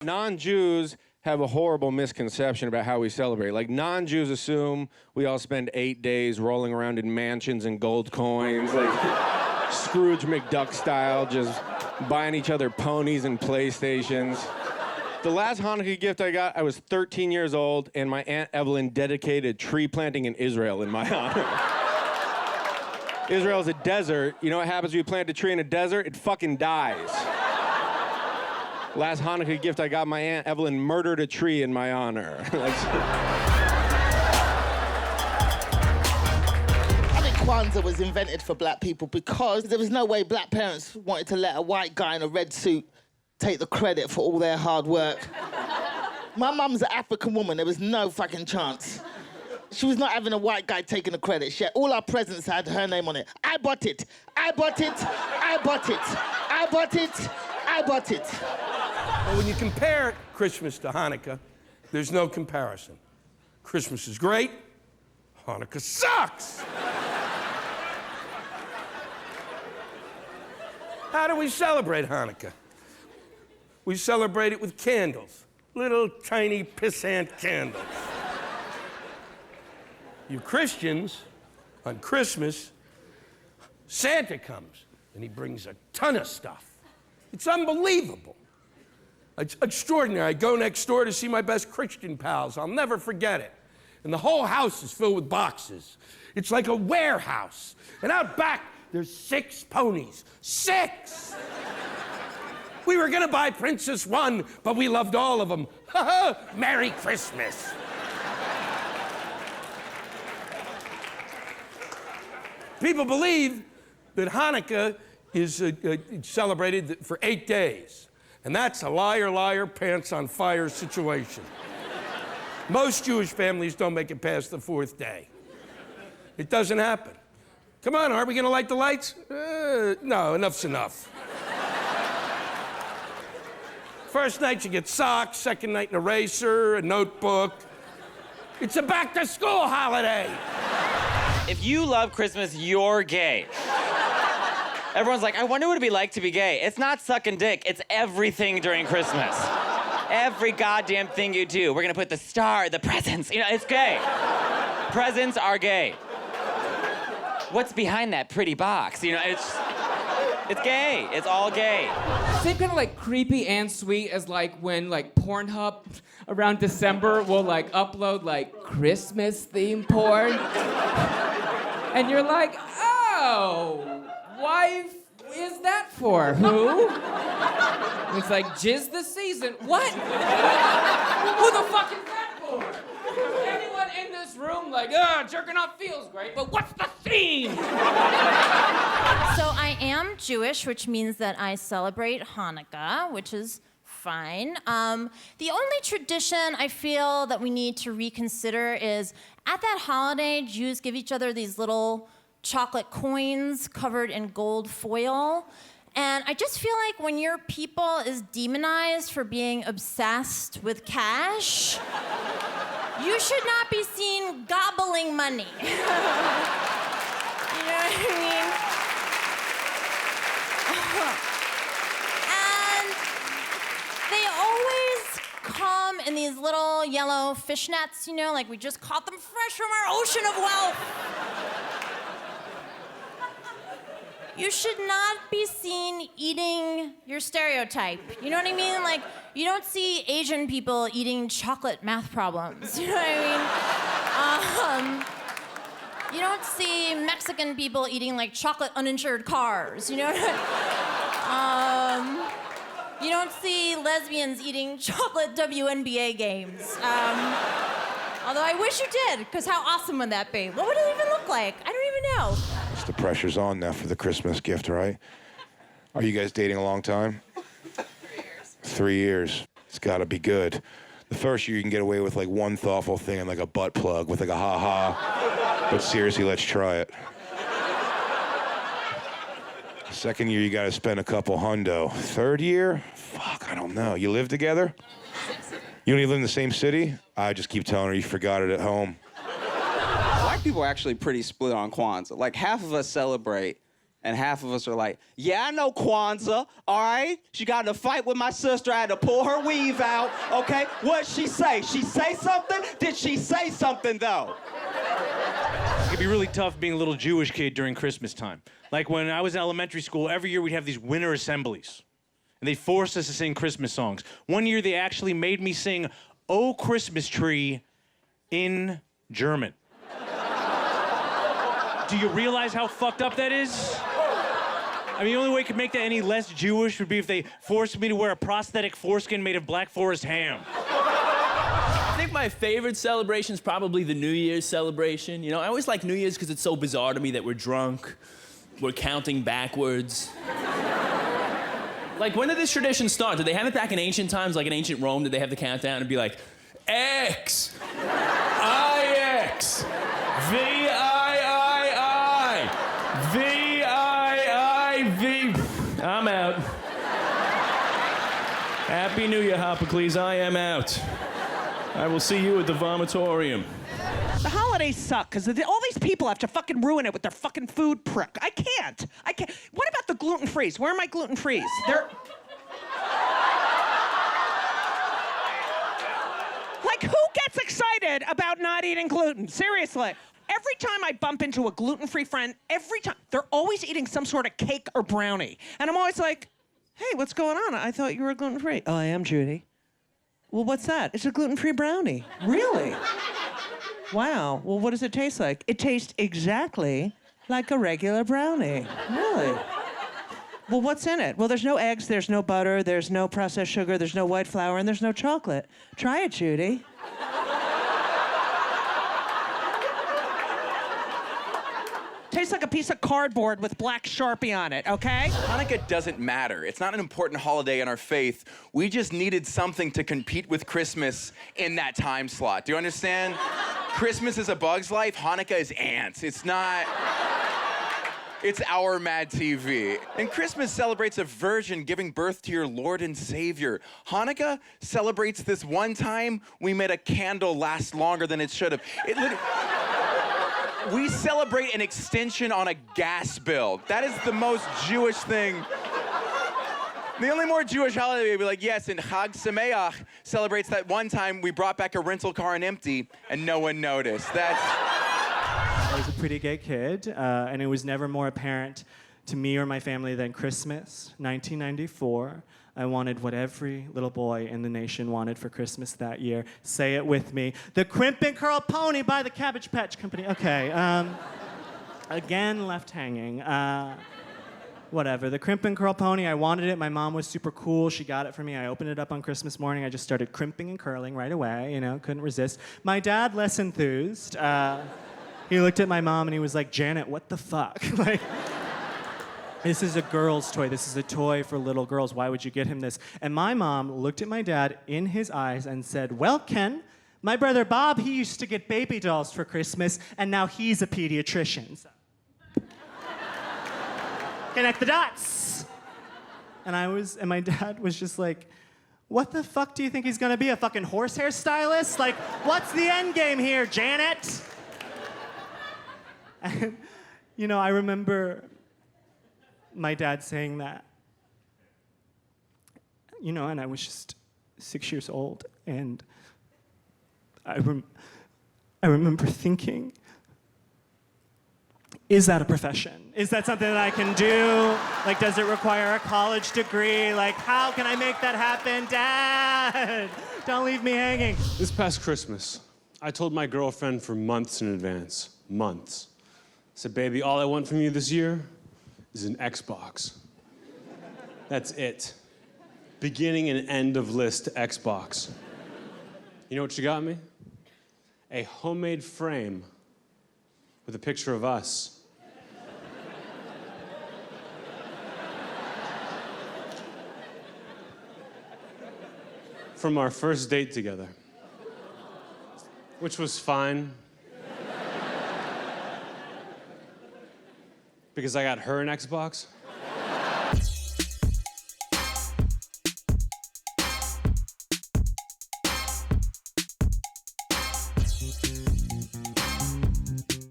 Non-Jews have a horrible misconception about how we celebrate. Like, non-Jews assume we all spend 8 days rolling around in mansions and gold coins, like Scrooge McDuck style, just buying each other ponies and PlayStations. The last Hanukkah gift I got, I was 13 years old, and my Aunt Evelyn dedicated tree planting in Israel in my honor. Israel's a desert. You know what happens when you plant a tree in a desert? It fucking dies. Last Hanukkah gift I got, my Aunt Evelyn murdered a tree in my honor. I think Kwanzaa was invented for black people because there was no way black parents wanted to let a white guy in a red suit take the credit for all their hard work. My mum's an African woman. There was no fucking chance. She was not having a white guy taking the credit. She had, all our presents had her name on it. I bought it. I bought it. I bought it. I bought it. I bought it. Well, when you compare Christmas to Hanukkah, there's no comparison. Christmas is great. Hanukkah sucks. How do we celebrate Hanukkah? We celebrate it with candles. Little tiny pissant candles. You Christians, on Christmas, Santa comes and he brings a ton of stuff. It's unbelievable. It's extraordinary. I go next door to see my best Christian pals. I'll never forget it. And the whole house is filled with boxes. It's like a warehouse. And out back, there's 6 ponies. 6! We were gonna buy Princess one, but we loved all of them. Merry Christmas. People believe that Hanukkah is celebrated for 8 days. And that's a liar, liar, pants on fire situation. Most Jewish families don't make it past the 4th day. It doesn't happen. Come on, are we gonna light the lights? No, enough's enough. First night you get socks, second night an eraser, a notebook. It's a back-to-school holiday. If you love Christmas, you're gay. Everyone's like, I wonder what it'd be like to be gay. It's not sucking dick, it's everything during Christmas. Every goddamn thing you do. We're gonna put the star, the presents, it's gay. Presents are gay. What's behind that pretty box? It's gay, it's all gay. Same kind of like creepy and sweet as like when like Pornhub around December will like upload like Christmas themed porn. And you're like, oh, why is that for? Who? And it's like, jizz the season. What? Who the fuck is that for? Anyone in this room like, jerking off feels great, but what's the theme? So I am Jewish, which means that I celebrate Hanukkah, which is fine. The only tradition I feel that we need to reconsider is at that holiday, Jews give each other these little chocolate coins covered in gold foil. And I just feel like when your people is demonized for being obsessed with cash, you should not be seen gobbling money. You know what I mean? And they always come in these little yellow fishnets, like we just caught them fresh from our ocean of wealth. You should not be seen eating your stereotype. You know what I mean? Like, you don't see Asian people eating chocolate math problems. You know what I mean? You don't see Mexican people eating like chocolate uninsured cars. You know what I mean? You don't see lesbians eating chocolate WNBA games. Although I wish you did, because how awesome would that be? What would it even look like? I don't even know. The pressure's on now for the Christmas gift, right? Are you guys dating a long time? 3 years. 3 years. It's gotta be good. The first year you can get away with like one thoughtful thing and like a butt plug with like a ha-ha. But seriously, let's try it. The second year you gotta spend a couple hundo. Third year? Fuck, I don't know. You live together? You don't even live in the same city? I just keep telling her you forgot it at home. Black people are actually pretty split on Kwanzaa. Like, half of us celebrate, And half of us are like, yeah, I know Kwanzaa, all right? She got in a fight with my sister. I had to pull her weave out, okay? What'd she say? She say something? Did she say something, though? It could be really tough being a little Jewish kid during Christmas time. Like when I was in elementary school, every year we'd have these winter assemblies. And they forced us to sing Christmas songs. One year they actually made me sing "Oh Christmas Tree" in German. Do you realize how fucked up that is? I mean, the only way it could make that any less Jewish would be if they forced me to wear a prosthetic foreskin made of Black Forest ham. I think my favorite celebration is probably the New Year's celebration. You know, I always like New Year's because it's so bizarre to me that we're drunk, we're counting backwards. Like, when did this tradition start? Did they have it back in ancient times, like in ancient Rome? Did they have the countdown and be like, X, I-X, V-I-I-I, V-I-I-V. I'm out. Happy New Year, Hippocles. I am out. I will see you at the vomitorium. The holidays suck because all these people have to fucking ruin it with their fucking food prick. I can't. What about the gluten-frees? Where are my gluten-frees? They're... Like, who gets excited about not eating gluten? Seriously. Every time I bump into a gluten-free friend, every time, they're always eating some sort of cake or brownie. And I'm always like, hey, what's going on? I thought you were gluten-free. Oh, I am, Judy. Well, what's that? It's a gluten-free brownie. Really? Wow. Well, what does it taste like? It tastes exactly like a regular brownie. Really? Well, what's in it? Well, there's no eggs, there's no butter, there's no processed sugar, there's no white flour, and there's no chocolate. Try it, Judy. Tastes like a piece of cardboard with black Sharpie on it, okay? Hanukkah doesn't matter. It's not an important holiday in our faith. We just needed something to compete with Christmas in that time slot. Do you understand? Christmas is A Bug's Life. Hanukkah is ants. It's not... It's our Mad TV. And Christmas celebrates a virgin giving birth to your Lord and Savior. Hanukkah celebrates this one time we made a candle last longer than it should have. We celebrate an extension on a gas bill. That is the most Jewish thing. The only more Jewish holiday would be like, yes, and Chag Sameach celebrates that one time we brought back a rental car and empty and no one noticed. I was a pretty gay kid, and it was never more apparent to me or my family than Christmas, 1994. I wanted what every little boy in the nation wanted for Christmas that year. Say it with me. The Crimp and Curl Pony by the Cabbage Patch Company. Okay, again, left hanging. Whatever, the Crimp and Curl Pony, I wanted it. My mom was super cool. She got it for me. I opened it up on Christmas morning. I just started crimping and curling right away, you know, couldn't resist. My dad, less enthused. He looked at my mom and he was like, Janet, what the fuck? Like, this is a girl's toy. This is a toy for little girls. Why would you get him this? And my mom looked at my dad in his eyes and said, well, Ken, my brother Bob, he used to get baby dolls for Christmas, and now he's a pediatrician. So. Connect the dots. And my dad was just like, what the fuck do you think he's gonna be, a fucking horsehair stylist? Like, what's the end game here, Janet? And, you know, I remember my dad saying that. You know, and I was just 6 years old, and I remember thinking, is that a profession? Is that something that I can do? Like, does it require a college degree? Like, how can I make that happen? Dad, don't leave me hanging. This past Christmas, I told my girlfriend for months in advance, months. I said, baby, all I want from you this year is an Xbox. That's it. Beginning and end of list Xbox. You know what she got me? A homemade frame with a picture of us. From our first date together, which was fine. Because I got her an Xbox.